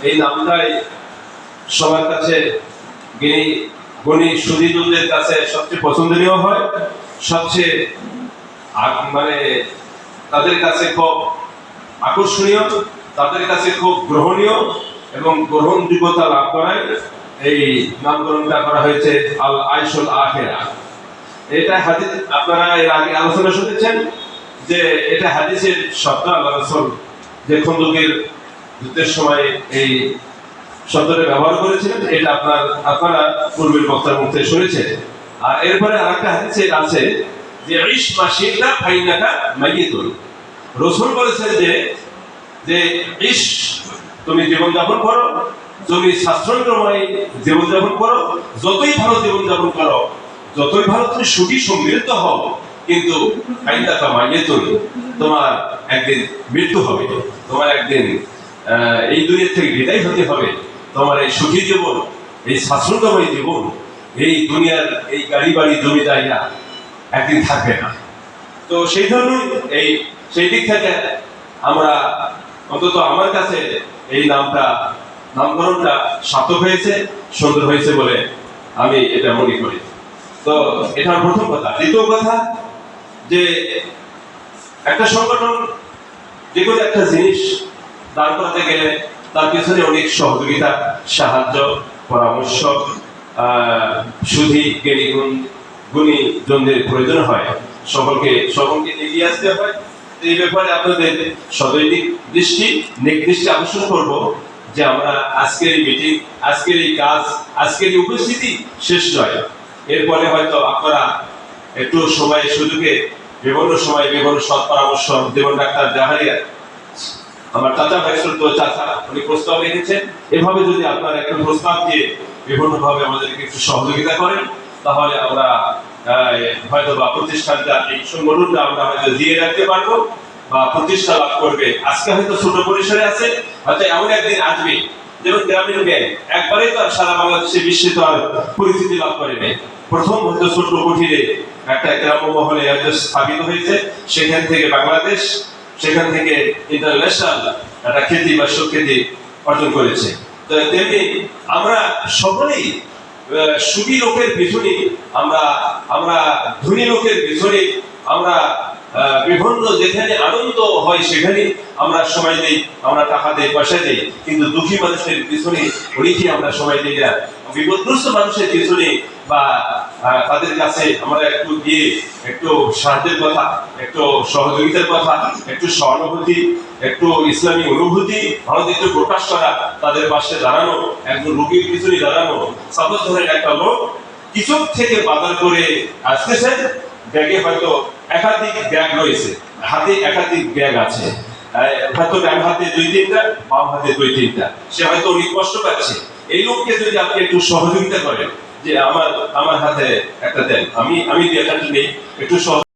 এই নামটাই সবার কাছে গুণী সুধীদের কাছে সবচেয়ে পছন্দনীয় হয়, সবচেয়ে মানে তাদের কাছে খুব আকর্ষণীয়, তাদের কাছে খুব গ্রহণীয় এবং গ্রহণযোগ্যতা লাভ করায় এই নামকরণটা করা হয়েছে আল আইশুল আখিরা। এটা হাদিস, আপনারা এর আগে আলোচনা শুনেছেন যে এটা হাদিসের শব্দ। আল্লাহ রাসূল যে খন্দকের যুদ্ধের সময় এই শব্দটা ব্যবহার করেছিলেন, এটা আপনারা পূর্বের বক্তার মুখে শুনেছেন। আর এরপরে আরেকটা হাদিসে আছে যে ইশ মাশিতা ফাইনাকা মাইয়িতুন। রাসূল বলেছেন যে ইশ, তুমি জীবন যাপন করো, তুমি স্বাচ্ছন্দ্যময় জীবন যাপন করো, যতই ভালো জীবন যাপন করো, যতই ভালো তুমি সুখী সমৃদ্ধ হও, কিন্তু ফাইনাকা মাইয়িতুন, তোমার একদিন মৃত্যু হবে, তোমার একদিন এই দুনিয়া থেকে বিদায় হতে হবে। তোমার এই সুখী জীবন, এই স্বাচ্ছন্দ্যময় জীবন, এই দুনিয়ার এই গাড়ি বাড়ি জমি জায়গা একদিন থাকবে না। তো সেই ধরনের সেই দিক থেকে আমরা অন্তত আমার কাছে এই নামকরণটা সার্থক হয়েছে, সুন্দর হয়েছে বলে আমি এটা মনে করি। তো এটা প্রথম কথা। দ্বিতীয় কথা, যে একটা সংগঠন যে কোনো একটা জিনিস দাঁড় করাতে গেলে তার পিছনে অনেক সহযোগিতা, সাহায্য, পরামর্শ, সুধী গুণী জনদের প্রয়োজন হয়। সকলকে এগিয়ে আসতে হয়। এই ব্যাপারে আপনাদের সদৈনিক দৃষ্টি আকর্ষণ করব যে আমরা আজকের এই মিটিং, আজকের এই কাজ, আজকের এই উপস্থিতি শেষ নয়। এরপরে হয়তো আপনারা একটু সময় সুযোগে বিভিন্ন সময় বিভিন্ন সৎ পরামর্শ দেবেন। ডাক্তার জাহারিয়া, আমার চাচা ভাই, চাচা, উনি প্রস্তাব রেখেছেন। এভাবে যদি আপনারা একটা প্রস্তাব দিয়ে বিভিন্নভাবে আমাদেরকে একটু সহযোগিতা করেন, তাহলে আমরা হয়তো বা প্রতিষ্ঠানটা, এই সংগঠনটা আমরা হয়তো দিয়ে রাখতে পারবো বা প্রতিষ্ঠা লাভ করবে। আজকে হয়তো ছোট পরিসরে আছে, হয়তো এমন একদিন আসবে যেমন গ্রামীণ ব্যাংক একবারেই তো আর সারা বাংলাদেশে বিশ্বে তো আর পরিচিতি লাভ করে নেই। প্রথম হয়তো ছোট কুঠিরে একটা গ্রাম্য মহলে স্থাপিত হয়েছে, সেখান থেকে বাংলাদেশ, সেখান থেকে ইন্টারন্যাশনাল একটা খ্যাতি বা সুখ্যাতি অর্জন করেছে। তো তেমনি আমরা সকলেই সুখী লোকের পিছনে, আমরা ধনী লোকের পিছনে, আমরা বিভিন্ন যেখানে আনন্দ হয় সেখানে আমরা সময় দিই, আমরা টাকা দিই, পয়সা দিই, কিন্তু দুঃখী মানুষের পিছনে অনেকেই আমরা সময় দিই না। বিপদগ্রস্ত মানুষের পিছনে বা তাদের কাছে আমরা একটু গিয়ে একটু সাহায্যের কথা, একটু সহযোগিতার কথা, একটু সহানুভূতি, একটু ইসলামী অনুভূতি ভারত একটু প্রকাশ করা, তাদের পাশে দাঁড়ানো, একজন রোগীর পিছনে দাঁড়ানো। সাপোজ ধরেন একটা লোক কিছু থেকে বাজার করে আসতেছে, ব্যাগে হয়তো একাধিক ব্যাগ রয়েছে, হাতে একাধিক ব্যাগ আছে, হয়তো ডান হাতে 2-3টা, বাম হাতে 2-3টা, সে হয়তো অনেক কষ্ট পাচ্ছে। এই লোককে যদি আপনি একটু সহযোগিতা করেন যে আমার হাতে একটা দেন, আমি ব্যাগটা নেই, একটু